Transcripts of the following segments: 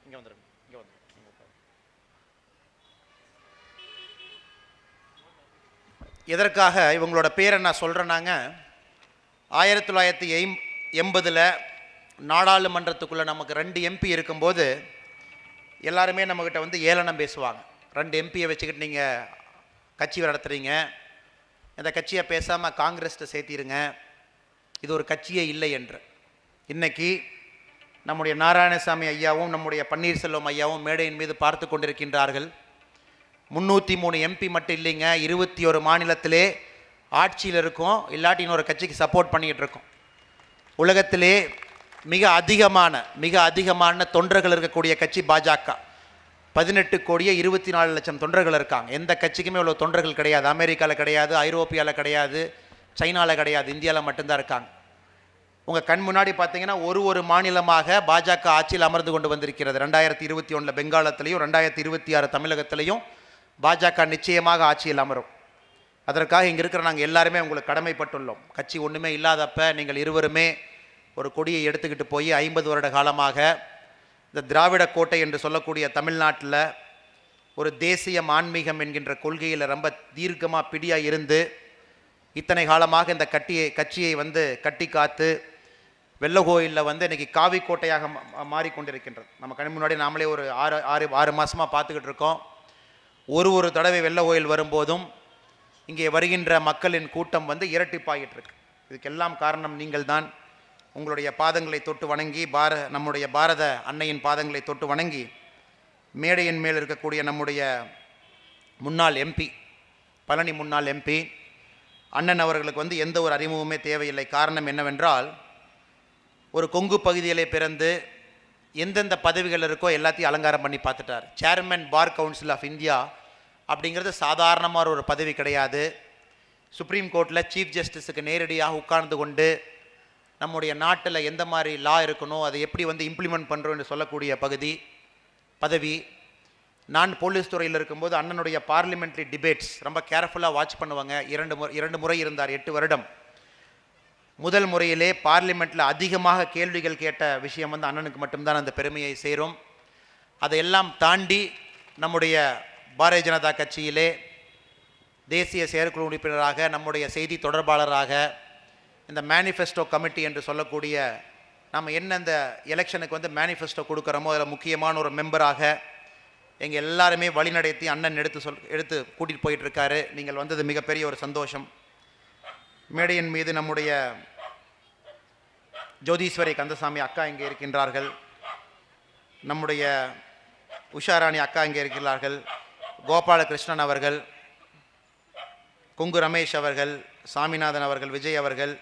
இங்கே வந்துருங்க, இங்கே வந்து எதற்காக இவங்களோட பேரை நான் சொல்கிறேன்னாங்க, 1980 நாடாளுமன்றத்துக்குள்ளே நமக்கு 2 எம்பி இருக்கும்போது எல்லாருமே நம்மக்கிட்ட வந்து ஏளனம் பேசுவாங்க. 2 எம்பியை வச்சுக்கிட்டு நீங்கள் கட்சி நடத்துகிறீங்க, இந்த கட்சியை பேசாமல் காங்கிரஸ்ட்டை சேர்த்திருங்க, இது ஒரு கட்சியே இல்லை என்று. இன்றைக்கி நம்முடைய நாராயணசாமி ஐயாவும் நம்முடைய பன்னீர்செல்வம் ஐயாவும் மேடையின் மீது பார்த்து கொண்டிருக்கின்றார்கள். 303 எம்பி மட்டும் இல்லைங்க, 21 மாநிலத்திலே ஆட்சியில் இருக்கும், இல்லாட்டி இன்னொரு கட்சிக்கு சப்போர்ட் பண்ணிக்கிட்டு இருக்கோம். உலகத்திலே மிக அதிகமான தொண்டர்கள் இருக்கக்கூடிய கட்சி பாஜக. 18 கோடியே 24 லட்சம் தொண்டர்கள் இருக்காங்க. எந்த கட்சிக்குமே இவ்வளோ தொண்டர்கள் கிடையாது. அமெரிக்காவில் கிடையாது, ஐரோப்பியாவில் கிடையாது, சைனாவில் கிடையாது, இந்தியாவில் மட்டும்தான் இருக்காங்க. உங்கள் கண் முன்னாடி பார்த்தீங்கன்னா ஒரு மாநிலமாக பாஜக ஆட்சியில் அமர்ந்து கொண்டு வந்திருக்கிறது. 2021 பெங்காலத்திலையும் 2026 தமிழகத்திலையும் பாஜக நிச்சயமாக ஆட்சியில் அமரும். அதற்காக இங்கே இருக்கிற நாங்கள் எல்லாருமே உங்களுக்கு கடமைப்பட்டுள்ளோம். கட்சி ஒன்றுமே இல்லாதப்ப நீங்கள் இருவருமே ஒரு கொடியை எடுத்துக்கிட்டு போய் 50 வருட காலமாக இந்த திராவிட கோட்டை என்று சொல்லக்கூடிய தமிழ்நாட்டில் ஒரு தேசிய ஆன்மீகம் என்கின்ற கொள்கையில் ரொம்ப தீர்க்கமாக பிடியாக இருந்து இத்தனை காலமாக இந்த கட்சியை வந்து கட்டி காத்து வெள்ளகோயிலில் வந்து இன்றைக்கி காவி கோட்டையாக மாறிக்கொண்டிருக்கின்றது. நம்ம கண் முன்னாடி நாமளே ஒரு 6 மாதமாக பார்த்துக்கிட்டு இருக்கோம். ஒரு தடவை வெள்ளகோயில் வரும்போதும் இங்கே வருகின்ற மக்களின் கூட்டம் வந்து இரட்டிப்பாகிட்டு இருக்கு. இதுக்கெல்லாம் காரணம் நீங்கள் தான். உங்களுடைய பாதங்களை தொட்டு வணங்கி நம்முடைய பாரத அன்னையின் பாதங்களை தொட்டு வணங்கி மேடையின் மேல் இருக்கக்கூடிய நம்முடைய முன்னாள் எம்பி, பழனி முன்னாள் எம்பி அண்ணன் அவர்களுக்கு வந்து எந்த ஒரு அறிமுகமே தேவையில்லை. காரணம் என்னவென்றால், ஒரு கொங்கு பகுதியிலே பிறந்து எந்தெந்த பதவிகள் இருக்கோ எல்லாத்தையும் அலங்காரம் பண்ணி பார்த்துட்டார். Chairman bar council of India அப்படிங்கிறது சாதாரணமான ஒரு பதவி கிடையாது. சுப்ரீம் கோர்ட்டில் சீஃப் ஜஸ்டிஸுக்கு நேரடியாக உட்கார்ந்து கொண்டு நம்முடைய நாட்டில் எந்த மாதிரி லா இருக்கணும், அதை எப்படி வந்து இம்ப்ளிமெண்ட் பண்ணுறோம் என்று சொல்லக்கூடிய பதவி. நான் போலீஸ் துறையில் இருக்கும்போது அண்ணனுடைய பார்லிமெண்ட்ரி டிபேட்ஸ் ரொம்ப கேர்ஃபுல்லாக வாட்ச் பண்ணுவாங்க. 2 முறை இருந்தார், 8 வருடம். முதல் முறையிலே பார்லிமெண்ட்டில் அதிகமாக கேள்விகள் கேட்ட விஷயம் வந்து அண்ணனுக்கு மட்டும்தான் அந்த பெருமையை சேரும். அதையெல்லாம் தாண்டி நம்முடைய பாரதிய ஜனதா கட்சியிலே தேசிய செயற்குழு உறுப்பினராக, நம்முடைய செய்தி தொடர்பாளராக, இந்த மேனிஃபெஸ்டோ கமிட்டி என்று சொல்லக்கூடிய நம்ம என்ன இந்த எலெக்ஷனுக்கு வந்து மேனிஃபெஸ்டோ கொடுக்குறோமோ அதில் முக்கியமான ஒரு மெம்பராக எங்கள் எல்லாருமே வழிநடத்தி அண்ணன் எடுத்து கூட்டிகிட்டு போயிட்டுருக்காரு. நீங்கள் வந்தது மிகப்பெரிய ஒரு சந்தோஷம். மேடையின் மீது நம்முடைய ஜோதீஸ்வரி கந்தசாமி அக்கா இங்கே இருக்கின்றார்கள், நம்முடைய உஷாராணி அக்கா இங்கே இருக்கிறார்கள், கோபாலகிருஷ்ணன் அவர்கள், கொங்கு ரமேஷ் அவர்கள், சாமிநாதன் அவர்கள், விஜய் அவர்கள்,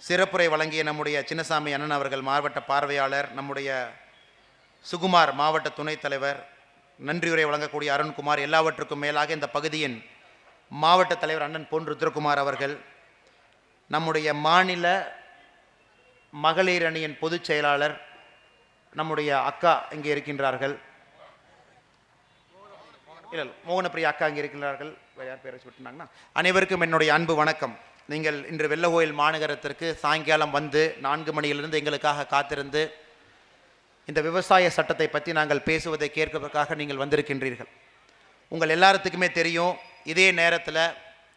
சிறப்புரை வழங்கிய நம்முடைய சின்னசாமி அண்ணன் அவர்கள் மாவட்ட பார்வையாளர், நம்முடைய சுகுமார் மாவட்ட துணைத் தலைவர், நன்றியுரை வழங்கக்கூடிய அருண்குமார், எல்லாவற்றுக்கும் மேலாக இந்த பகுதியின் மாவட்ட தலைவர் அண்ணன் பொன் ருத்ரகுமார் அவர்கள், நம்முடைய மாநில மகளிர் அணியின் பொதுச் செயலாளர் நம்முடைய அக்கா இங்கே இருக்கின்றார்கள், இல்லை மோகனப்பிரியா அக்கா இங்கே இருக்கின்றார்கள், யார் பேரை விட்டுனாங்கன்னா அனைவருக்கும் என்னுடைய அன்பு வணக்கம். நீங்கள் இன்று வெள்ளகோயில் மாநகரத்திற்கு சாயங்காலம் வந்து 4 மணியிலிருந்து எங்களுக்காக காத்திருந்து இந்த விவசாய சட்டத்தை பற்றி நாங்கள் பேசுவதை கேட்பதற்காக நீங்கள் வந்திருக்கின்றீர்கள். உங்கள் எல்லாத்துக்குமே தெரியும், இதே நேரத்தில்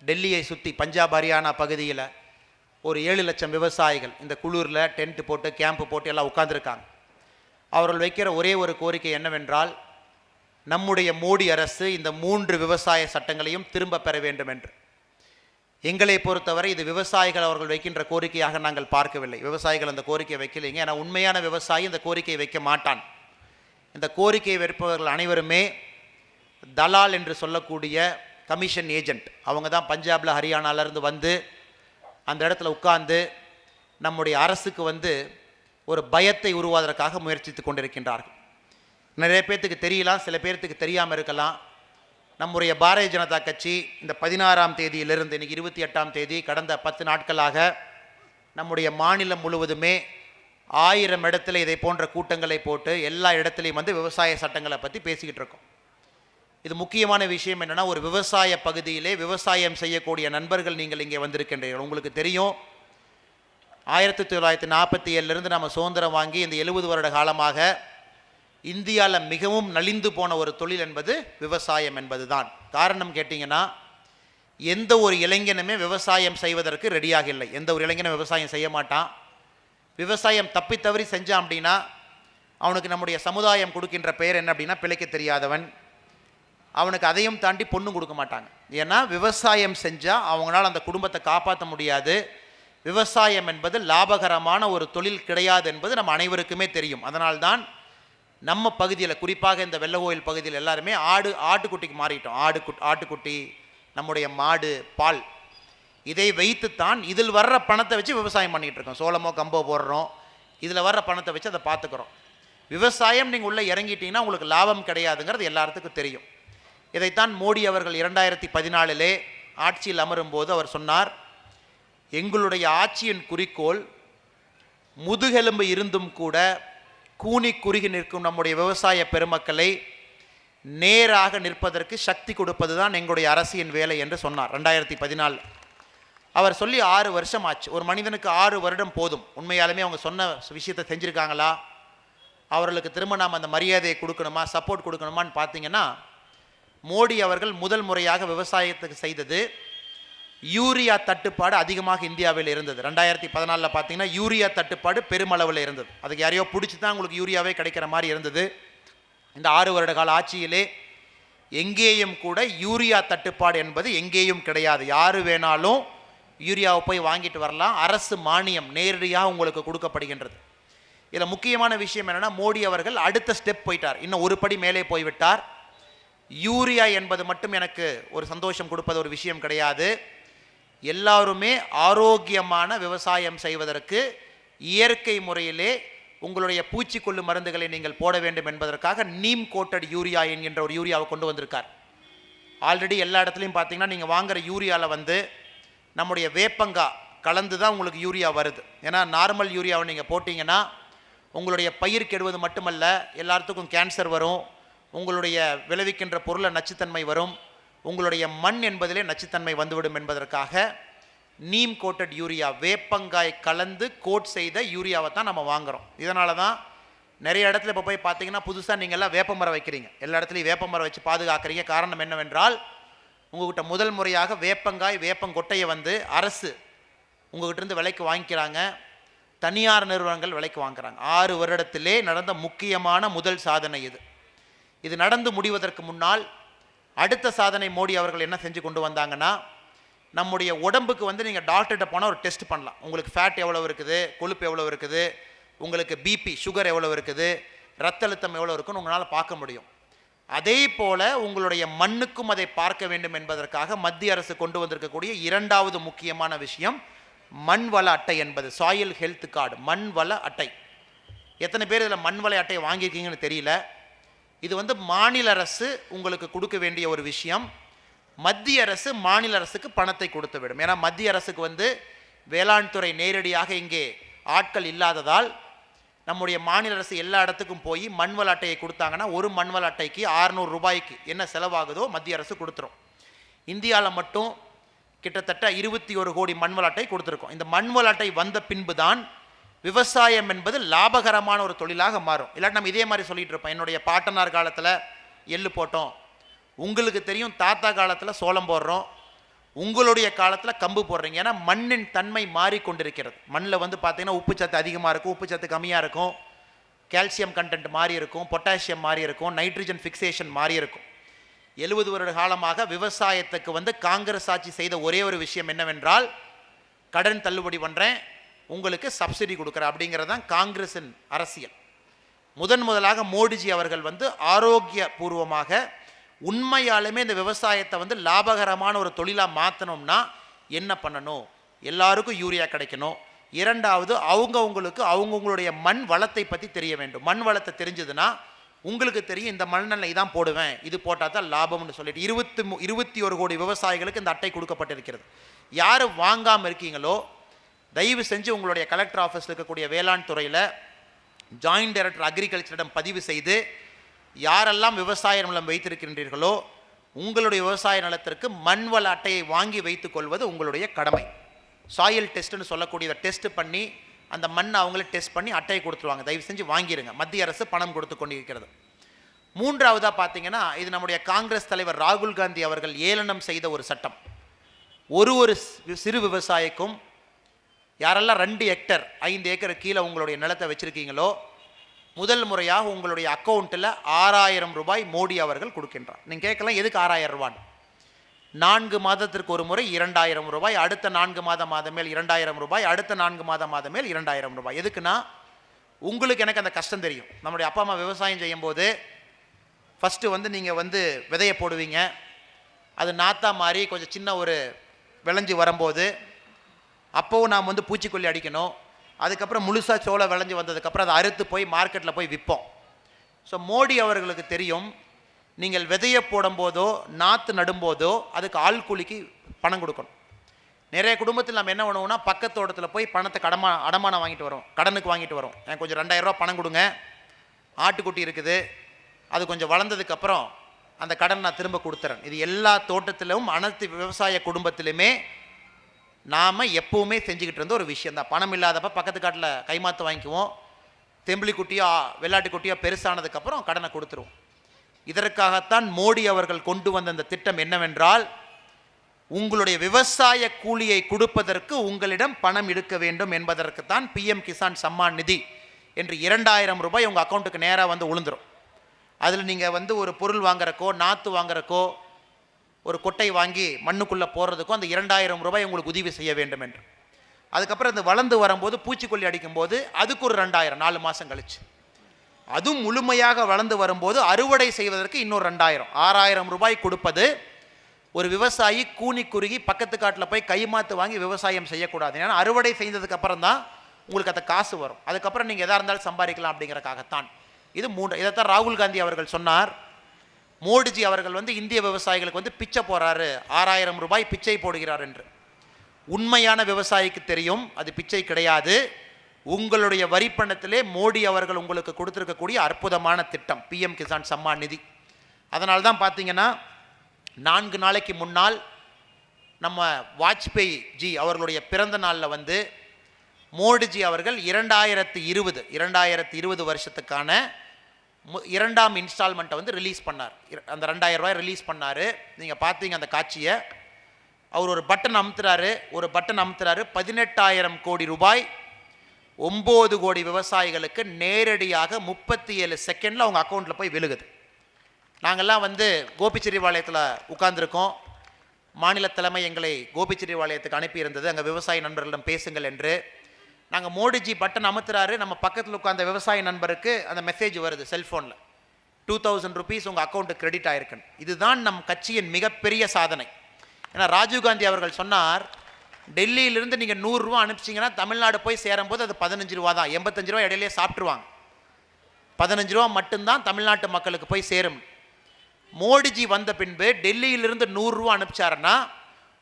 டெல்லியை சுற்றி பஞ்சாப் ஹரியானா பகுதியில் ஒரு 7 லட்சம் விவசாயிகள் இந்த குளூரில் டென்ட் போட்டு கேம்ப் போட்டு எல்லாம் உட்கார்ந்துருக்காங்க. அவர்கள் வைக்கிற ஒரே ஒரு கோரிக்கை என்னவென்றால், நம்முடைய மோடி அரசு இந்த 3 விவசாய சட்டங்களையும் திரும்ப பெற வேண்டும் என்று. எங்களை பொறுத்தவரை இது விவசாயிகள் அவர்கள் வைக்கின்ற கோரிக்கையாக நாங்கள் பார்க்கவில்லை. விவசாயிகள் அந்த கோரிக்கையை வைக்கலைங்க. ஏன்னா உண்மையான விவசாயி இந்த கோரிக்கையை வைக்க மாட்டான். இந்த கோரிக்கையை வைப்பவர்கள் அனைவருமே தலால் என்று சொல்லக்கூடிய கமிஷன் ஏஜென்ட். அவங்க தான் பஞ்சாபில் ஹரியானாவிலேருந்து வந்து அந்த இடத்துல உட்கார்ந்து நம்முடைய அரசுக்கு வந்து ஒரு பயத்தை உருவாவதற்காக முயற்சித்து கொண்டிருக்கின்றார்கள். நிறைய பேர்த்துக்கு தெரியலாம், சில பேர்த்துக்கு தெரியாமல் இருக்கலாம். நம்முடைய பாரதிய ஜனதா கட்சி இந்த 16ஆம் தேதியிலிருந்து இன்றைக்கி 28ஆம் தேதி கடந்த 10 நாட்களாக நம்முடைய மாநிலம் முழுவதுமே 1000 இடத்துல இதை போன்ற கூட்டங்களை போட்டு எல்லா இடத்துலையும் வந்து விவசாய சட்டங்களை பற்றி பேசிக்கிட்டு இருக்கோம். இது முக்கியமான விஷயம் என்னென்னா, ஒரு விவசாய பகுதியிலே விவசாயம் செய்யக்கூடிய நண்பர்கள் நீங்கள் இங்கே வந்திருக்கின்றீர்கள். உங்களுக்கு தெரியும், 1947 நம்ம சுதந்திரம் வாங்கி இந்த 70 வருட காலமாக இந்தியாவில் மிகவும் நலிந்து போன ஒரு தொழில் என்பது விவசாயம் என்பது தான். காரணம் கேட்டிங்கன்னா, எந்த ஒரு இளைஞனுமே விவசாயம் செய்வதற்கு ரெடியாக இல்லை. எந்த ஒரு இளைஞனும் விவசாயம் செய்ய மாட்டான். விவசாயம் தப்பி தவறி செஞ்சான் அப்படின்னா அவனுக்கு நம்முடைய சமுதாயம் கொடுக்கின்ற பெயர் என்ன அப்படின்னா பிழைக்க தெரியாதவன். அவனுக்கு அதையும் தாண்டி பொண்ணும் கொடுக்க மாட்டாங்க. ஏன்னா விவசாயம் செஞ்சால் அவங்களால அந்த குடும்பத்தை காப்பாற்ற முடியாது. விவசாயம் என்பது லாபகரமான ஒரு தொழில் கிடையாது என்பது நம்ம அனைவருக்குமே தெரியும். அதனால்தான் நம்ம பகுதியில், குறிப்பாக இந்த வெள்ளகோயில் பகுதியில் எல்லாருமே ஆட்டுக்குட்டிக்கு மாறிட்டோம். ஆட்டுக்குட்டி, நம்முடைய மாடு, பால், இதை வைத்துத்தான் இதில் வர்ற பணத்தை வச்சு விவசாயம் பண்ணிகிட்டு இருக்கோம். சோளமோ கம்போ போடுறோம், இதில் வர்ற பணத்தை வச்சு அதை பார்த்துக்கிறோம். விவசாயம் நீங்கள் உள்ளே இறங்கிட்டீங்கன்னா உங்களுக்கு லாபம் கிடையாதுங்கிறது எல்லாத்துக்கும் தெரியும். இதைத்தான் மோடி அவர்கள் 2014 ஆட்சியில் அமரும் போது அவர் சொன்னார், எங்களுடைய ஆட்சியின் குறிக்கோள் முதுகெலும்பு இருந்தும் கூட கூனி குறுகி நிற்கும் நம்முடைய விவசாய பெருமக்களை நேராக நிற்பதற்கு சக்தி கொடுப்பது தான் எங்களுடைய அரசின் வேலை என்று சொன்னார் 2014. அவர் சொல்லி 6 வருஷம் ஆச்சு. ஒரு மனிதனுக்கு 6 வருடம் போதும். உண்மையாலுமே அவங்க சொன்ன விஷயத்தை செஞ்சுருக்காங்களா, அவர்களுக்கு திரும்ப நாம் அந்த மரியாதையை கொடுக்கணுமா, சப்போர்ட் கொடுக்கணுமான்னு பார்த்தீங்கன்னா, மோடி அவர்கள் முதல் முறையாக விவசாயத்துக்கு செய்தது, யூரியா தட்டுப்பாடு அதிகமாக இந்தியாவில் இருந்தது. 2014 பார்த்தீங்கன்னா யூரியா தட்டுப்பாடு பெருமளவில் இருந்தது. அதுக்கு யாரையோ பிடிச்சி தான் உங்களுக்கு யூரியாவே கிடைக்கிற மாதிரி இருந்தது. இந்த 6 வருட கால ஆட்சியிலே எங்கேயும் கூட யூரியா தட்டுப்பாடு என்பது எங்கேயும் கிடையாது. யார் வேணாலும் யூரியாவை போய் வாங்கிட்டு வரலாம். அரசு மானியம் நேரடியாக உங்களுக்கு கொடுக்கப்படுகின்றது. இதில் முக்கியமான விஷயம் என்னென்னா, மோடி அவர்கள் அடுத்த ஸ்டெப் போயிட்டார், இன்னும் ஒரு படி மேலே போய்விட்டார். யூரியா என்பது மட்டும் எனக்கு ஒரு சந்தோஷம் கொடுப்பது ஒரு விஷயம் கிடையாது. எல்லாருமே ஆரோக்கியமான விவசாயம் செய்வதற்கு இயற்கை முறையிலே உங்களுடைய பூச்சிக்கொல்லு மருந்துகளை நீங்கள் போட வேண்டும் என்பதற்காக நீம் கோட்டட் யூரியா என்கின்ற ஒரு யூரியாவை கொண்டு வந்திருக்கார். ஆல்ரெடி எல்லா இடத்துலையும் பார்த்தீங்கன்னா நீங்கள் வாங்குகிற யூரியாவில் வந்து நம்முடைய வேப்பங்காய் கலந்து தான் உங்களுக்கு யூரியா வருது. ஏன்னா நார்மல் யூரியாவை நீங்கள் போட்டிங்கன்னா உங்களுடைய பயிர் கெடுவது மட்டுமல்ல, எல்லாத்துக்கும் கேன்சர் வரும், உங்களுடைய விளைவிக்கின்ற பொருளை நச்சுத்தன்மை வரும், உங்களுடைய மண் என்பதிலே நச்சுத்தன்மை வந்துவிடும் என்பதற்காக நீம் கோட்டட் யூரியா, வேப்பங்காய் கலந்து கோட் செய்த யூரியாவை தான் நம்ம வாங்குகிறோம். இதனால தான் நிறைய இடத்துல இப்போ போய் பார்த்தீங்கன்னா புதுசாக நீங்கள்லாம் வேப்பமரம் வைக்கிறீங்க, எல்லா இடத்துலையும் வேப்பமரம் வச்சு பாதுகாக்கிறீங்க. காரணம் என்னவென்றால், உங்கள்கிட்ட முதல் முறையாக வேப்பங்காய் வேப்பங்கொட்டையை வந்து அரசு உங்கள்கிட்ட விலைக்கு வாங்கிக்கிறாங்க, தனியார் நிறுவனங்கள் விலைக்கு வாங்குறாங்க. 6 வருடத்திலே நடந்த முக்கியமான முதல் சாதனை இது. இது நடந்து முடிவதற்கு முன்னால் அடுத்த சாதனை மோடி அவர்கள் என்ன செஞ்சு கொண்டு வந்தாங்கன்னா, நம்முடைய உடம்புக்கு வந்து நீங்கள் டாக்டர்கிட்ட போனால் ஒரு டெஸ்ட் பண்ணலாம். உங்களுக்கு ஃபேட் எவ்வளோ இருக்குது, கொழுப்பு எவ்வளோ இருக்குது, உங்களுக்கு பிபி சுகர் எவ்வளோ இருக்குது, ரத்த அழுத்தம் எவ்வளோ இருக்குன்னு உங்களால் பார்க்க முடியும். அதே போல் உங்களுடைய மண்ணுக்கும் அதை பார்க்க வேண்டும் என்பதற்காக மத்திய அரசு கொண்டு வந்திருக்கக்கூடிய 2வது முக்கியமான விஷயம் மண் வள அட்டை என்பது, சாயில் ஹெல்த் கார்டு, மண் வள அட்டை. எத்தனை பேர் இதில் மண் வள அட்டை வாங்கியிருக்கீங்கன்னு தெரியல. இது வந்து மாநில அரசு உங்களுக்கு கொடுக்க வேண்டிய ஒரு விஷயம். மத்திய அரசு மாநில அரசுக்கு பணத்தை கொடுத்து விடும். ஏன்னா மத்திய அரசுக்கு வந்து வேளாண் துறை நேரடியாக இங்கே ஆட்கள் இல்லாததால் நம்முடைய மாநில அரசு எல்லா இடத்துக்கும் போய் மண்வள அட்டையை கொடுத்தாங்கன்னா ஒரு மண்வள அட்டைக்கு 600 ரூபாய்க்கு என்ன செலவாகுதோ மத்திய அரசு கொடுத்துரும். இந்தியாவில் மட்டும் கிட்டத்தட்ட 21 கோடி மண்வள அட்டை கொடுத்துருக்கோம். இந்த மண்வள அட்டை வந்த பின்பு தான் விவசாயம் என்பது லாபகரமான ஒரு தொழிலாக மாறும். இல்லாட்டி நம்ம இதே மாதிரி சொல்லிட்டு இருப்போம், என்னுடைய பாட்டனார் காலத்தில் எள்ளு போட்டோம், உங்களுக்கு தெரியும் தாத்தா காலத்தில் சோளம் போடுறோம், உங்களுடைய காலத்தில் கம்பு போடுறீங்க. ஏன்னா மண்ணின் தன்மை மாறிக்கொண்டிருக்கிறது. மண்ணில் வந்து பார்த்தீங்கன்னா உப்பு சத்து அதிகமாக இருக்கும், உப்பு சத்து கம்மியாக இருக்கும், கால்சியம் கண்டென்ட் மாறி இருக்கும், பொட்டாசியம் மாறி இருக்கும், நைட்ரஜன் ஃபிக்சேஷன் மாறி இருக்கும். 70 வருட காலமாக விவசாயத்துக்கு வந்து காங்கிரஸ் ஆட்சி செய்த ஒரே ஒரு விஷயம் என்னவென்றால், கடன் தள்ளுபடி பண்ணுறேன், உங்களுக்கு சப்சிடி கொடுக்குறேன் அப்படிங்கிறது தான் காங்கிரஸின் அரசியல். முதலாக மோடிஜி அவர்கள் வந்து ஆரோக்கியபூர்வமாக உண்மையாலுமே இந்த விவசாயத்தை வந்து லாபகரமான ஒரு தொழிலாக மாற்றணும்னா என்ன பண்ணணும், எல்லாருக்கும் யூரியா கிடைக்கணும். 2வது அவங்கவுங்களுக்கு அவங்கவுங்களுடைய மண் வளத்தை பற்றி தெரிய வேண்டும். மண் வளத்தை தெரிஞ்சதுன்னா உங்களுக்கு தெரியும், இந்த மண்ணெண்ணெய் இதான் போடுவேன், இது போட்டால் தான் லாபம்னு சொல்லிட்டு 21 கோடி விவசாயிகளுக்கு இந்த அட்டை கொடுக்கப்பட்டிருக்கிறது. யார் வாங்காமல் இருக்கீங்களோ தயவு செஞ்சு உங்களுடைய கலெக்டர் ஆஃபீஸில் இருக்கக்கூடிய வேளாண் துறையில் ஜாயிண்ட் டைரக்டர் அக்ரிகல்ச்சரிடம் பதிவு செய்து யாரெல்லாம் விவசாய நிலம் வைத்திருக்கின்றீர்களோ உங்களுடைய விவசாய நிலத்திற்கு மண்வள அட்டையை வாங்கி வைத்துக் கொள்வது உங்களுடைய கடமை. சாயில் டெஸ்ட்டுன்னு சொல்லக்கூடியதை டெஸ்ட் பண்ணி அந்த மண்ணை அவங்களே டெஸ்ட் பண்ணி அட்டையை கொடுத்துருவாங்க. தயவு செஞ்சு வாங்கிடுங்க. மத்திய அரசு பணம் கொடுத்து கொண்டிருக்கிறது. மூன்றாவதாக பார்த்தீங்கன்னா, இது நம்முடைய காங்கிரஸ் தலைவர் ராகுல் காந்தி அவர்கள் ஏளனம் செய்த ஒரு சட்டம். ஒரு சிறு விவசாயிக்கும் யாரெல்லாம் 2 ஹெக்டர் 5 ஏக்கர் கீழே உங்களுடைய நிலத்தை வச்சுருக்கீங்களோ முதல் முறையாக உங்களுடைய அக்கௌண்ட்டில் 6000 ரூபாய் மோடி அவர்கள் கொடுக்கின்றார். நீங்கள் கேட்கலாம், எதுக்கு 6000 ரூபான்னு? 4 மாதத்திற்கு ஒரு முறை 2000 ரூபாய், அடுத்த 4 மாதம் மேல் 2000 ரூபாய், அடுத்த 4 மாதம் மேல் 2000 ரூபாய். எதுக்குன்னா, உங்களுக்கு எனக்கு அந்த கஷ்டம் தெரியும். நம்முடைய அப்பா அம்மா விவசாயம் செய்யும்போது ஃபஸ்ட்டு நீங்கள் விதையை போடுவீங்க. அது நாத்தா மாதிரி கொஞ்சம் சின்ன ஒரு விளைஞ்சி வரும்போது அப்போவும் நாம் பூச்சிக்கொல்லி அடிக்கணும். அதுக்கப்புறம் முழுசாக சோளம் விளைஞ்சி வந்ததுக்கப்புறம் அதை அறுத்து போய் மார்க்கெட்டில் போய் விற்போம். ஸோ மோடி அவர்களுக்கு தெரியும், நீங்கள் விதையை போடும்போதோ நாற்று நடும்போதோ அதுக்கு ஆள் கூலிக்கு பணம் கொடுக்கணும். நிறைய குடும்பத்தில் நம்ம என்ன பண்ணுவோம்னா, பக்கத்தோட்டத்தில் போய் பணத்தை அடமானம் வாங்கிட்டு வரோம், கடனுக்கு வாங்கிட்டு வரோம். எனக்கு கொஞ்சம் 2000 ரூபா பணம் கொடுங்க, ஆட்டுக்குட்டி இருக்குது, அது கொஞ்சம் வளர்ந்ததுக்கப்புறம் அந்த கடன் நான் திரும்ப கொடுத்துறேன். இது எல்லா தோட்டத்திலும் அனைத்து விவசாய குடும்பத்திலுமே நாம் எப்போவுமே செஞ்சுக்கிட்டு இருந்த ஒரு விஷயந்தான். பணம் இல்லாதப்ப பக்கத்து காட்டில் கைமாற்று வாங்கிக்குவோம், தெம்பிளி குட்டியோ வெள்ளாட்டு குட்டியோ பெருசானதுக்கப்புறம் கடனை கொடுத்துருவோம். இதற்காகத்தான் மோடி அவர்கள் கொண்டு வந்த அந்த திட்டம் என்னவென்றால், உங்களுடைய விவசாய கூலியை கொடுப்பதற்கு உங்களிடம் பணம் எடுக்க வேண்டும் என்பதற்குத்தான் PM கிசான் சம்மான் நிதி என்று 2000 ரூபாய் உங்கள் அக்கௌண்ட்டுக்கு நேராக விழுந்துடும். அதில் நீங்கள் ஒரு பொருள் வாங்குறக்கோ நாற்று வாங்குறக்கோ ஒரு கொட்டை வாங்கி மண்ணுக்குள்ளே போடுறதுக்கோ அந்த 2000 ரூபாய் உங்களுக்கு உதவி செய்ய வேண்டும் என்று. அதுக்கப்புறம் அது வளர்ந்து வரும்போது பூச்சிக்கொல்லி அடிக்கும்போது அதுக்கு ஒரு 2000 4 மாதம் கழிச்சு, அதுவும் முழுமையாக வளர்ந்து வரும்போது அறுவடை செய்வதற்கு இன்னொரு 2000 6000 ரூபாய் கொடுப்பது. ஒரு விவசாயி கூனி குறுகி பக்கத்து காட்டில் போய் கைமாத்து வாங்கி விவசாயம் செய்யக்கூடாது. ஏன்னா அறுவடை செய்ததுக்கு அப்புறம் தான் உங்களுக்கு அந்த காசு வரும். அதுக்கப்புறம் நீங்கள் எதாக இருந்தாலும் சம்பாதிக்கலாம் அப்படிங்கிறக்காகத்தான் இது 3. இதைத்தான் ராகுல் காந்தி அவர்கள் சொன்னார். மோடிஜி அவர்கள் இந்திய விவசாயிகளுக்கு பிச்சை போறாரு, 6000 ரூபாய் பிச்சை போடுகிறார் என்று. உண்மையான விவசாயிக்கு தெரியும் அது பிச்சை கிடையாது. உங்களுடைய வரிப்பணத்திலே மோடி அவர்கள் உங்களுக்கு கொடுத்திருக்கக்கூடிய அற்புதமான திட்டம் PM கிசான் சம்மான் நிதி. அதனால தான் பார்த்தீங்கன்னா 4 நாளைக்கு முன்னால் நம்ம வாஜ்பேயி ஜி அவர்களுடைய பிறந்த நாளில் மோடிஜி அவர்கள் 2020 வருஷத்துக்கான 2ஆம் இன்ஸ்டால்மெண்ட்டை ரிலீஸ் பண்ணார். அந்த 2000 ரூபாய் ரிலீஸ் பண்ணார். நீங்கள் பார்த்தீங்க அந்த காட்சியை. அவர் ஒரு பட்டன் அமுத்துறாரு, 18,000 கோடி ரூபாய் 9 கோடி விவசாயிகளுக்கு நேரடியாக 37 செகண்டில் அவங்க அக்கௌண்ட்டில் போய் விழுகுது. நாங்கள்லாம் கோபிச்செட்டிப்பாளையத்தில் உட்கார்ந்துருக்கோம். மாநில தலைமை எங்களை கோபிச்செட்டிப்பாளையத்துக்கு அனுப்பியிருந்தது, அங்கே விவசாய நண்பர்களிடம் பேசுங்கள் என்று. நாங்கள் மோடிஜி பட்டன் அமுத்துறாரு, நம்ம பக்கத்தில் உட்கார்ந்த விவசாய நண்பருக்கு அந்த மெசேஜ் வருது செல்ஃபோனில், 2000 ருபீஸ் உங்கள் அக்கௌண்ட்டுக்கு கிரெடிட் ஆகிருக்குன்னு. இதுதான் நம் கட்சியின் மிகப்பெரிய சாதனை. ஏன்னா ராஜீவ்காந்தி அவர்கள் சொன்னார், டெல்லியிலிருந்து நீங்கள் 100 ரூபா அனுப்பிச்சிங்கன்னா தமிழ்நாடு போய் சேரும்போது அது 15 ரூபா தான், 85 ரூபா இடையிலே சாப்பிட்ருவாங்க, 15 ரூபா மட்டும்தான் தமிழ்நாட்டு மக்களுக்கு போய் சேரும். மோடிஜி வந்த பின்பு டெல்லியிலிருந்து 100 ரூபா அனுப்பிச்சாருன்னா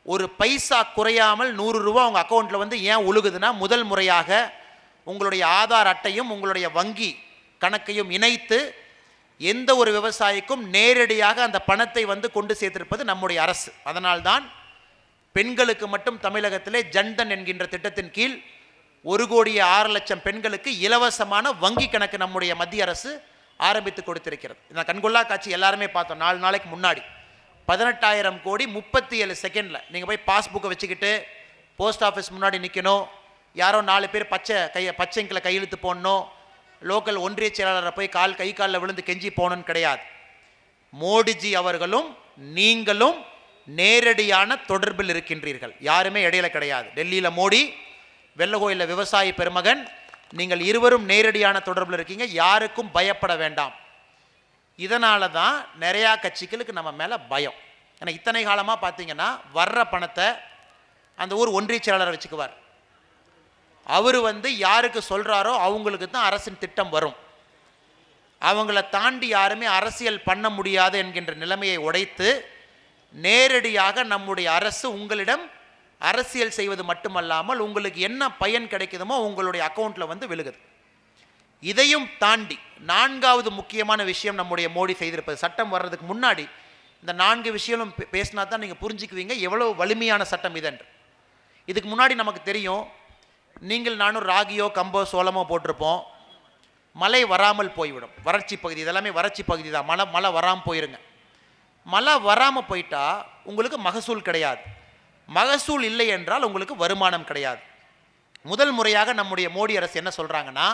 ஒரு பைசா குறையாமல் 100 ரூபா உங்கள் அக்கௌண்ட்டில் ஏன் உழுகுதுன்னா, முதல் முறையாக உங்களுடைய ஆதார் அட்டையும் உங்களுடைய வங்கி கணக்கையும் இணைத்து எந்த ஒரு விவசாயிக்கும் நேரடியாக அந்த பணத்தை கொண்டு சேர்த்திருப்பது நம்முடைய அரசு. அதனால்தான் பெண்களுக்கு மட்டும் தமிழகத்திலே ஜன்தன் என்கின்ற திட்டத்தின் கீழ் 1,06,00,000 பெண்களுக்கு இலவசமான வங்கி கணக்கு நம்முடைய மத்திய அரசு ஆரம்பித்து கொடுத்திருக்கிறது. நான் கண்கொள்ளா காட்சி எல்லாருமே பார்த்தோம். 4 நாளைக்கு முன்னாடி 18,000 கோடி 37 செகண்டில். நீங்கள் போய் பாஸ்புக்கை வச்சுக்கிட்டு போஸ்ட் ஆஃபீஸ் முன்னாடி நிற்கணும், யாரோ 4 பேர் பச்சை இங்கில் கையெழுத்து போடணும், லோக்கல் ஒன்றிய செயலாளரை போய் கை காலில் விழுந்து கெஞ்சி போகணுன்னு கிடையாது. மோடிஜி அவர்களும் நீங்களும் நேரடியான தொடர்பில் இருக்கின்றீர்கள், யாருமே இடையில கிடையாது. டெல்லியில் மோடி, வெள்ளகோயிலில் விவசாயி பெருமகன், நீங்கள் இருவரும் நேரடியான தொடர்பில் இருக்கீங்க, யாருக்கும் பயப்பட வேண்டாம். இதனால தான் நிறையா கட்சிகளுக்கு நம்ம மேலே பயம். ஏன்னா இத்தனை காலமாக பார்த்தீங்கன்னா வர்ற பணத்தை அந்த ஊர் ஒன்றிய செயலாளர் வச்சுக்குவார். அவர் யாருக்கு சொல்கிறாரோ அவங்களுக்கு தான் அரசின் திட்டம் வரும். அவங்கள தாண்டி யாருமே அரசியல் பண்ண முடியாது என்கின்ற நிலைமையை உடைத்து நேரடியாக நம்முடைய அரசு உங்களிடம் அரசியல் செய்வது மட்டுமல்லாமல் உங்களுக்கு என்ன பயன் கிடைக்குதுமோ உங்களுடைய அக்கௌண்ட்டில் விழுகுது. இதையும் தாண்டி 4வது முக்கியமான விஷயம் நம்முடைய மோடி செய்திருப்பது, சட்டம் வர்றதுக்கு முன்னாடி இந்த 4 விஷயங்களும் பேசினா தான் நீங்கள் புரிஞ்சுக்குவீங்க எவ்வளோ வலிமையான சட்டம் இதென்று. இதுக்கு முன்னாடி நமக்கு தெரியும், நீங்கள் நானும் ராகியோ கம்போ சோளமோ போட்டிருப்போம். மழை வராமல் போய்விடும். வறட்சி பகுதி, இதெல்லாமே வறட்சி பகுதி தான். மழை வராமல் போயிருங்க. மழை வராமல் போயிட்டா உங்களுக்கு மகசூல் கிடையாது. மகசூல் இல்லை என்றால் உங்களுக்கு வருமானம் கிடையாது. முதல் முறையாக நம்முடைய மோடி அரசு என்ன சொல்கிறாங்கன்னா,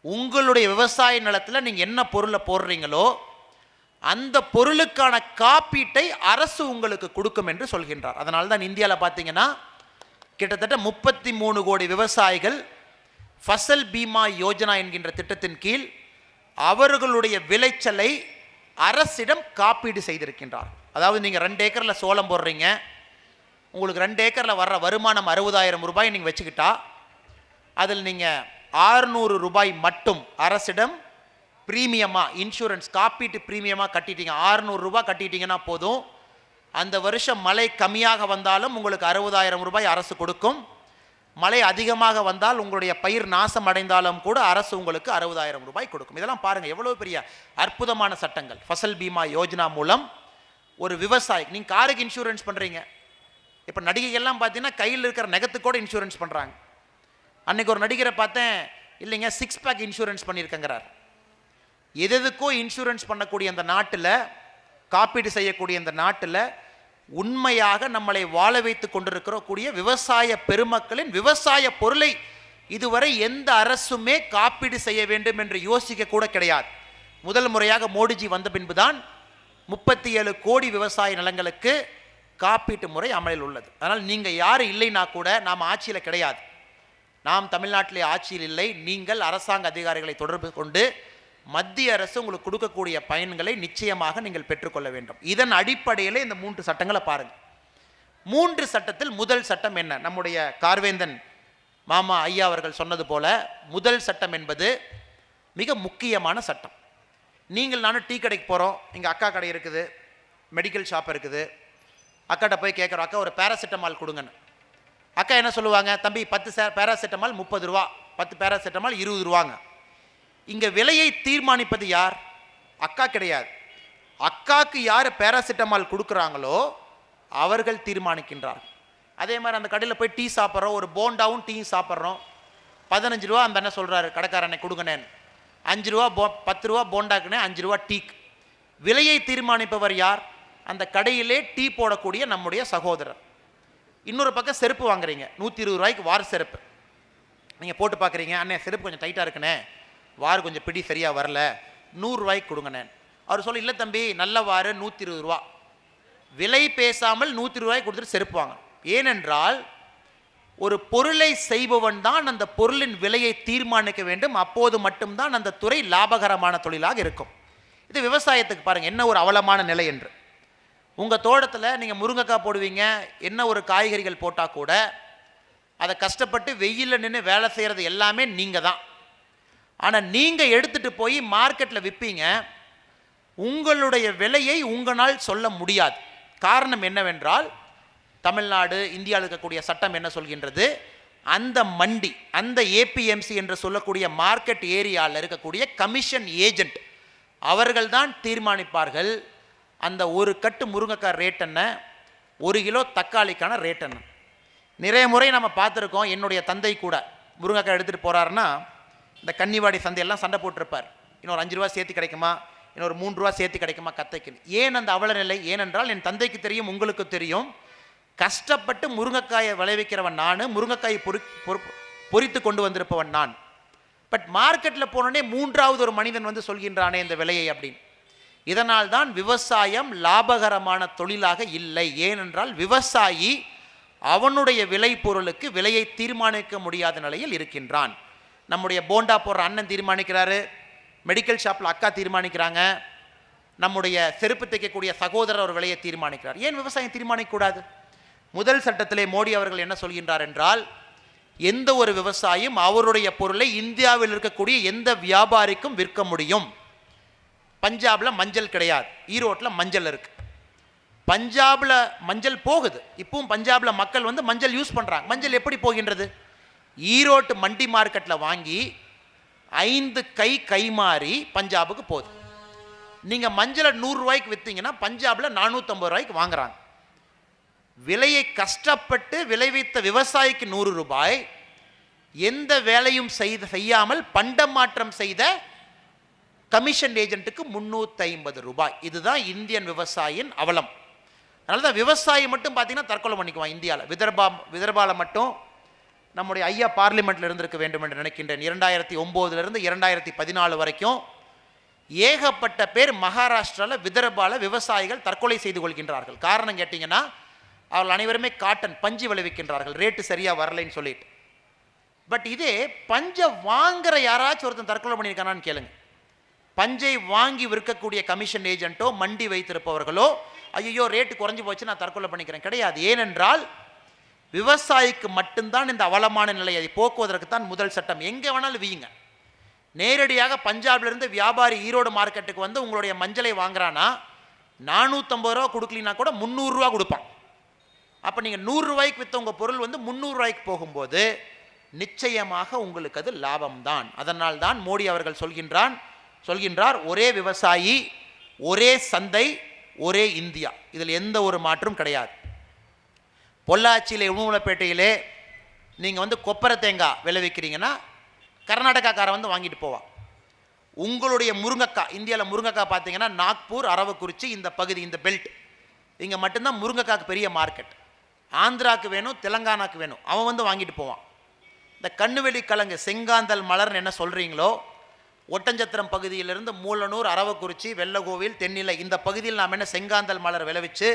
உங்களுடைய விவசாய நிலத்தில் நீங்கள் என்ன பொருளை போடுறீங்களோ அந்த பொருளுக்கான காப்பீட்டை அரசு உங்களுக்கு கொடுக்கும் என்று சொல்கின்றார். அதனால தான் இந்தியாவில் பார்த்தீங்கன்னா கிட்டத்தட்ட 33 கோடி விவசாயிகள் ஃபசல் பீமா யோஜனா என்கின்ற திட்டத்தின் கீழ் அவர்களுடைய விளைச்சலை அரசிடம் காப்பீடு செய்திருக்கின்றார். அதாவது நீங்கள் 2 ஏக்கரில் சோளம் போடுறீங்க, உங்களுக்கு 2 ஏக்கரில் வர்ற வருமானம் 60,000 ரூபாய் நீங்கள் வச்சுக்கிட்டா அதில் நீங்கள் 600 ரூபாய் மட்டும் அரசிடம் ப்ரீமியமாக, இன்சூரன்ஸ் காப்பீட்டு ப்ரீமியமாக கட்டிட்டீங்க. 600 ரூபாய் கட்டிட்டீங்கன்னா போதும். அந்த வருஷம் மழை கம்மியாக வந்தாலும் உங்களுக்கு 60,000 ரூபாய் அரசு கொடுக்கும். மழை அதிகமாக வந்தால் உங்களுடைய பயிர் நாசம் அடைந்தாலும் கூட அரசு உங்களுக்கு 60,000 ரூபாய் கொடுக்கும். இதெல்லாம் பாருங்கள், எவ்வளோ பெரிய அற்புதமான சட்டங்கள். ஃபசல் பீமா யோஜனா மூலம் ஒரு விவசாயி, நீங்கள் காருக்கு இன்சூரன்ஸ் பண்ணுறீங்க. இப்போ நடிகைகள்லாம் பார்த்தீங்கன்னா கையில் இருக்கிற நகத்துக்கு கூட இன்சூரன்ஸ் பண்ணுறாங்க. அன்றைக்கி ஒரு நடிகரை பார்த்தேன், இல்லைங்க 6 பேக் இன்சூரன்ஸ் பண்ணியிருக்கங்கிறார். எதுக்கோ இன்சூரன்ஸ் பண்ணக்கூடிய அந்த நாட்டில், காப்பீடு செய்யக்கூடிய அந்த நாட்டில் உண்மையாக நம்மளை வாழ வைத்து கொண்டிருக்கக்கூடிய விவசாய பெருமக்களின் விவசாய பொருளை இதுவரை எந்த அரசுமே காப்பீடு செய்ய வேண்டும் என்று யோசிக்க கூட கிடையாது. முதல் முறையாக மோடிஜி வந்த பின்புதான் 37 கோடி விவசாய நிலங்களுக்கு காப்பீட்டு முறை அமலில் உள்ளது. அதனால் நீங்கள் யார் இல்லைன்னா கூட நாம் ஆட்சியில் கிடையாது, நாம் தமிழ்நாட்டிலே ஆட்சியில் இல்லை. நீங்கள் அரசாங்க அதிகாரிகளை தொடர்பு கொண்டு மத்திய அரசு உங்களுக்கு கொடுக்கக்கூடிய பயன்களை நிச்சயமாக நீங்கள் பெற்றுக்கொள்ள வேண்டும். இதன் அடிப்படையில் இந்த 3 சட்டங்களை பாருங்கள். 3 சட்டத்தில் முதல் சட்டம் என்ன? நம்முடைய கார்வேந்தன் மாமா ஐயா அவர்கள் சொன்னது போல முதல் சட்டம் என்பது மிக முக்கியமான சட்டம். நீங்கள் நானும் டீ கடைக்கு போகிறோம், எங்கள் அக்கா கடை இருக்குது, மெடிக்கல் ஷாப் இருக்குது. அக்காட்ட போய் கேட்குறோம், அக்கா ஒரு பேராசிட்டமால் கொடுங்கன்னு. அக்கா என்ன சொல்லுவாங்க, தம்பி 10 பேராசிட்டமால் 30 ரூபா, 10 பேராசிட்டமால் 20 ரூபாங்க. இங்கே விலையை தீர்மானிப்பது யார்? அக்கா கிடையாது. அக்காவுக்கு யார் பேராசிட்டமால் கொடுக்குறாங்களோ அவர்கள் தீர்மானிக்கின்றார். அதே மாதிரி அந்த கடையில் போய் டீ சாப்பிட்றோம், ஒரு போண்டாவும் டீயும் சாப்பிட்றோம். 15 ரூபா அந்த என்ன சொல்கிறாரு கடைக்காரனை கொடுங்கண்ணேன்னு. 5 ரூபா 10 ரூபா போண்டாக்குனே, 5 ரூபா டீக்கு. விலையை தீர்மானிப்பவர் யார்? அந்த கடையிலே டீ போடக்கூடிய நம்முடைய சகோதரர். இன்னொரு பக்கம் செருப்பு வாங்குறீங்க, 120 ரூபாய்க்கு வார் செருப்பு. நீங்கள் போட்டு பார்க்குறீங்க, அண்ணே செருப்பு கொஞ்சம் டைட்டாக இருக்குண்ணே, வார் கொஞ்சம் பிடி சரியாக வரல, 100 ரூபாய்க்கு கொடுங்கண்ணே. அவர் சொல்ல, இல்லை தம்பி நல்ல வார் 120 ரூபா. விலை பேசாமல் 120 ரூபாய்க்கு கொடுத்துட்டு செருப்பு வாங்க. ஏனென்றால் ஒரு பொருளை செய்பவன் தான் அந்த பொருளின் விலையை தீர்மானிக்க வேண்டும். அப்போது மட்டும்தான் அந்த துறை லாபகரமான தொழிலாக இருக்கும். இது விவசாயத்துக்கு பாருங்கள் என்ன ஒரு அவலமான நிலை என்று. உங்கள் தோட்டத்தில் நீங்கள் முருங்கைக்காய் போடுவீங்க, என்ன ஒரு காய்கறிகள் போட்டால் கூட அதை கஷ்டப்பட்டு வெயிலில் நின்று வேலை செய்கிறது எல்லாமே நீங்கள் தான். ஆனால் நீங்கள் எடுத்துகிட்டு போய் மார்க்கெட்டில் விற்பீங்க, உங்களுடைய விலையை உங்களால் சொல்ல முடியாது. காரணம் என்னவென்றால் தமிழ்நாடு, இந்தியாவில் இருக்கக்கூடிய சட்டம் என்ன சொல்கின்றது, அந்த மண்டி, அந்த ஏபிஎம்சி என்று சொல்லக்கூடிய மார்க்கெட் ஏரியாவில் இருக்கக்கூடிய கமிஷன் ஏஜென்ட் அவர்கள்தான் தீர்மானிப்பார்கள் அந்த ஒரு கட்டு முருங்கைக்காய் ரேட் என்ன, 1 கிலோ தக்காளிக்கான ரேட் என்ன. நிறைய முறை நம்ம பார்த்துருக்கோம். என்னுடைய தந்தை கூட முருங்கைக்காய் எடுத்துகிட்டு போகிறாருன்னா இந்த கன்னிவாடி சந்தையெல்லாம் சண்டை போட்டிருப்பார். இன்னொரு 5 ரூபா சேர்த்து கிடைக்குமா, இன்னொரு 3 ரூபா சேர்த்து கிடைக்குமா கத்தைக்கு. ஏன் அந்த அவல நிலை? ஏனென்றால் என் தந்தைக்கு தெரியும், உங்களுக்கு தெரியும், கஷ்டப்பட்டு முருங்கைக்காயை விளைவிக்கிறவன் நான், முருங்கைக்காயை பொறித்து கொண்டு வந்திருப்பவன் நான். பட் மார்க்கெட்டில் போனோடனே 3வது ஒரு மனிதன் வந்து சொல்கின்றானே இந்த விலையை அப்படின்னு. இதனால் தான் விவசாயம் லாபகரமான தொழிலாக இல்லை. ஏனென்றால் விவசாயி அவனுடைய விலை பொருளுக்கு விலையை தீர்மானிக்க முடியாத நிலையில் இருக்கின்றான். நம்முடைய போண்டா போடுற அண்ணன் தீர்மானிக்கிறாரு, மெடிக்கல் ஷாப்பில் அக்கா தீர்மானிக்கிறாங்க, நம்முடைய செருப்பு தைக்கக்கூடிய சகோதரர் ஒரு விலையை தீர்மானிக்கிறார். ஏன் விவசாயம் தீர்மானிக்கக்கூடாது? முதல் சட்டத்திலே மோடி அவர்கள் என்ன சொல்கின்றார் என்றால், எந்த ஒரு விவசாயியும் அவருடைய பொருளை இந்தியாவில் இருக்கக்கூடிய எந்த வியாபாரிக்கும் விற்க முடியும். பஞ்சாபில் மஞ்சள் கிடையாது, ஈரோட்டில் மஞ்சள் இருக்கு. பஞ்சாபில் மஞ்சள் போகுது, இப்பவும் பஞ்சாபில் மக்கள் வந்து மஞ்சள் யூஸ் பண்ணுறாங்க. மஞ்சள் எப்படி போகின்றது? ஈரோட்டு மண்டி மார்க்கெட்டில் வாங்கி 5 கை மாறி பஞ்சாபுக்கு போகுது. நீங்கள் மஞ்சளை 100 ரூபாய்க்கு விற்றீங்கன்னா பஞ்சாபில் 450 ரூபாய்க்கு வாங்குறாங்க. விலையை கஷ்டப்பட்டு விளைவித்த விவசாயிக்கு 100 ரூபாய், எந்த வேலையும் செய்யாமல் பண்டம் மாற்றம் செய்த கமிஷன் ஏஜென்ட்டுக்கு 350 ரூபாய். இதுதான் இந்தியன் விவசாயியின் அவலம். அதனால தான் விவசாயி மட்டும் பார்த்தீங்கன்னா தற்கொலை பண்ணிக்குவான் இந்தியாவில். விதர்பாவில் மட்டும் நம்முடைய ஐயா பார்லிமெண்ட்டில் இருந்திருக்க வேண்டும் என்று நினைக்கின்றேன். 2009 2014 வரைக்கும் ஏகப்பட்ட பேர் மகாராஷ்டிராவில் விதர்பாவில் விவசாயிகள் தற்கொலை செய்து கொள்கின்றார்கள். காரணம் கேட்டிங்கன்னா அவர்கள் அனைவருமே காட்டன் பஞ்சு விளைவிக்கின்றார்கள், ரேட்டு சரியாக வரலைன்னு சொல்லிட்டு. பட் இதே பஞ்சை வாங்குற யாராச்சும் ஒருத்தன் தற்கொலை பண்ணியிருக்கானான்னு கேளுங்க. பஞ்சை வாங்கி விற்கக்கூடிய கமிஷன் ஏஜென்ட்டோ மண்டி வைத்திருப்பவர்களோ ஐயோ ரேட்டு குறைஞ்சி போச்சு நான் தற்கொலை பண்ணிக்கிறேன் கிடையாது. ஏனென்றால் விவசாயிக்கு மட்டும்தான் இந்த அவலமான நிலையை போக்குவதற்கு தான் முதல் சட்டம். எங்கே வேணாலும் வீங்க. நேரடியாக பஞ்சாபிலிருந்து வியாபாரி ஈரோடு மார்க்கெட்டுக்கு வந்து உங்களுடைய மஞ்சளை வாங்குறானா 450 ரூபா கொடுக்கலினா கூட 300 ரூபா கொடுப்பான். அப்போ நீங்கள் 100 ரூபாய்க்கு விற்ற உங்கள் பொருள் வந்து 300 ரூபாய்க்கு போகும்போது நிச்சயமாக உங்களுக்கு அது லாபம்தான். அதனால் தான் மோடி அவர்கள் சொல்கின்றார் ஒரே விவசாயி, ஒரே சந்தை, ஒரே இந்தியா. இதில் எந்த ஒரு மாற்றும் கிடையாது. பொள்ளாச்சியில் உணவுலப்பேட்டையிலே நீங்கள் வந்து கொப்பரை தேங்காய் விளைவிக்கிறீங்கன்னா கர்நாடகாக்காரன் வந்து வாங்கிட்டு போவான். உங்களுடைய முருங்கைக்காய், இந்தியாவில் முருங்கைக்காய் பார்த்தீங்கன்னா நாக்பூர், அரவக்குறிச்சி இந்த பகுதி, இந்த பெல்ட், இங்கே மட்டும்தான் முருங்கைக்காய்க்கு பெரிய மார்க்கெட். ஆந்திராவுக்கு வேணும், தெலங்கானாக்கு வேணும், அவன் வந்து வாங்கிட்டு போவான். இந்த கண்ணுவெளி கிழங்கு செங்காந்தல் மலர்னு என்ன சொல்கிறீங்களோ, ஒட்டஞ்சத்திரம் பகுதியிலிருந்து மூலனூர், அரவக்குறிச்சி, வெள்ளகோவில், தென்னிலை இந்த பகுதியில் நாம் என்ன செங்காந்தல் மலர் விளைவிச்சு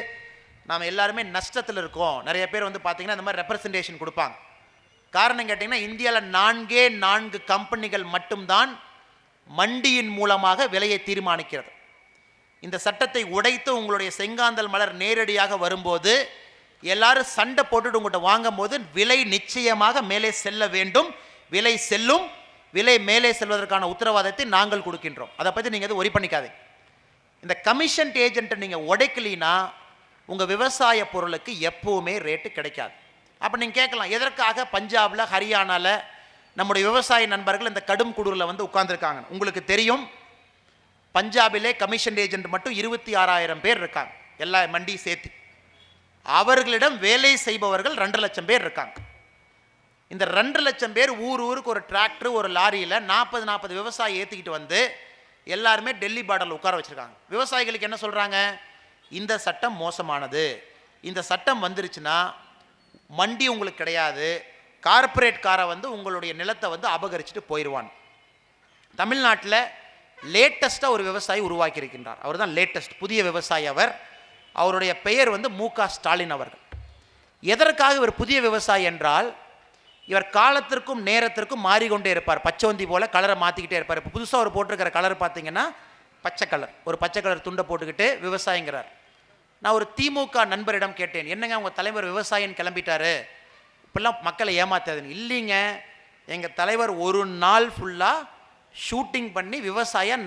நாம் எல்லாருமே நஷ்டத்தில் இருக்கோம். நிறைய பேர் வந்து பார்த்தீங்கன்னா இந்த மாதிரி ரெப்ரசன்டேஷன் கொடுப்பாங்க. காரணம் கேட்டிங்கன்னா இந்தியாவில் 4 கம்பெனிகள் மட்டும்தான் மண்டியின் மூலமாக விலையை தீர்மானிக்கிறது. இந்த சட்டத்தை உடைத்து உங்களுடைய செங்காந்தல் மலர் நேரடியாக வரும்போது எல்லாரும் சண்டை போட்டுட்டு உங்கள்கிட்ட வாங்கும் போது விலை நிச்சயமாக மேலே செல்ல வேண்டும். விலை செல்லும். விலை மேலே செல்வதற்கான உத்தரவாதத்தை நாங்கள் கொடுக்கின்றோம். அதை பற்றி நீங்கள் எதுவும் ஒரி பண்ணிக்காதீங்க. இந்த கமிஷன் ஏஜென்ட்டை நீங்கள் உடைக்கலினா உங்கள் விவசாய பொருளுக்கு எப்போவுமே ரேட்டு கிடைக்காது. அப்போ நீங்கள் கேட்கலாம், எதற்காக பஞ்சாபில், ஹரியானாவில் நம்முடைய விவசாய நண்பர்கள் இந்த கடும் குளிரில் வந்து உட்கார்ந்துருக்காங்க? உங்களுக்கு தெரியும், பஞ்சாபிலே கமிஷன் ஏஜென்ட் மட்டும் 26,000 பேர் இருக்காங்க, எல்லா மண்டி சேர்த்து. அவர்களிடம் வேலை செய்பவர்கள் 2 லட்சம் பேர் இருக்காங்க. இந்த 2 லட்சம் பேர் ஊருக்கு ஒரு டிராக்டர், ஒரு லாரியில் 40 விவசாயி ஏற்றிக்கிட்டு வந்து எல்லாருமே டெல்லி பார்டரில் உட்கார வச்சுருக்காங்க. விவசாயிகளுக்கு என்ன சொல்கிறாங்க? இந்த சட்டம் மோசமானது, இந்த சட்டம் வந்துருச்சுன்னா மண்டி உங்களுக்கு கிடையாது, கார்ப்பரேட் காரை வந்து உங்களுடைய நிலத்தை வந்து அபகரிச்சுட்டு போயிடுவான். தமிழ்நாட்டில் லேட்டஸ்ட்டாக ஒரு விவசாயி உருவாக்கி இருக்கின்றார். அவர் தான் லேட்டஸ்ட் புதிய விவசாயி. அவருடைய பெயர் வந்து மு.க. ஸ்டாலின் அவர்கள். எதற்காக இவர் புதிய விவசாயி என்றால், இவர் காலத்திற்கும் நேரத்திற்கும் மாறிக்கொண்டே இருப்பார். பச்சோந்தி போல் கலரை மாற்றிக்கிட்டே இருப்பார். இப்போ புதுசாக அவர் போட்டிருக்கிற கலர் பார்த்தீங்கன்னா பச்சை கலர், ஒரு பச்சை கலர் துண்டை போட்டுக்கிட்டு விவசாயிங்கிறார். நான் ஒரு திமுக நண்பரிடம் கேட்டேன், என்னங்க உங்கள் தலைவர் விவசாயின்னு கிளம்பிட்டாரு, இப்பெல்லாம் மக்களை ஏமாத்தாதுன்னு. இல்லைங்க, எங்கள் தலைவர் ஒரு நாள் ஃபுல்லாக ஷூட்டிங் பண்ணி விவசாயம்